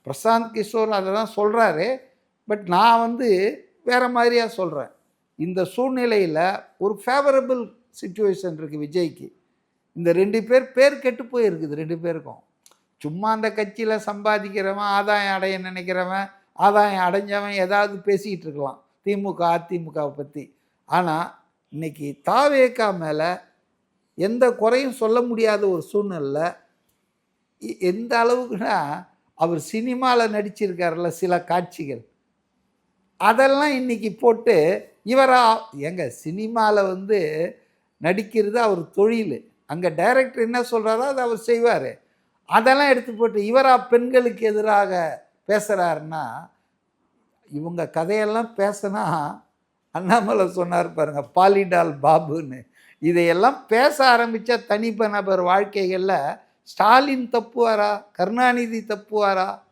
பிரசாந்த் கிஷோர் அதை தான் சொல்கிறாரு. பட் நான் வந்து வேறு மாதிரியாக சொல்கிறேன். இந்த சூழ்நிலையில் ஒரு ஃபேவரபிள் சிச்சுவேஷன் இருக்குது விஜய்க்கு. இந்த 2 பேர் கெட்டு போயிருக்குது 2 பேருக்கும். சும்மா அந்த கட்சியில் சம்பாதிக்கிறவன், ஆதாயம் அடைய நினைக்கிறவன், ஆதாயம் அடைஞ்சவன் ஏதாவது பேசிக்கிட்டு இருக்கலாம் திமுக அதிமுகவை பற்றி. ஆனால் இன்னைக்கு தாவேகா மேலே எந்த குறையும் சொல்ல முடியாத ஒரு சூழ்நிலை. எந்த அளவுக்குன்னா, அவர் சினிமாவில் நடிச்சிருக்காருல சில காட்சிகள், அதெல்லாம் இன்னைக்கு போட்டு இவரா எங்க சினிமாவில் வந்து நடிக்கிறது அவர் தொழில். அங்கே டைரக்டர் என்ன சொல்கிறாரோ அதை அவர் செய்வார். அதெல்லாம் எடுத்து போட்டு இவரா பெண்களுக்கு எதிராக பேசுகிறாருன்னா, இவங்க கதையெல்லாம் பேசினா அண்ணாமலை சொன்னார் பாருங்க, பாலிடால் பாபுன்னு. இதையெல்லாம் பேச ஆரம்பித்தா தனிப்ப நபர் வாழ்க்கைகளில் ஸ்டாலின் தப்புவாரா, கருணாநிதி தப்புவாரா,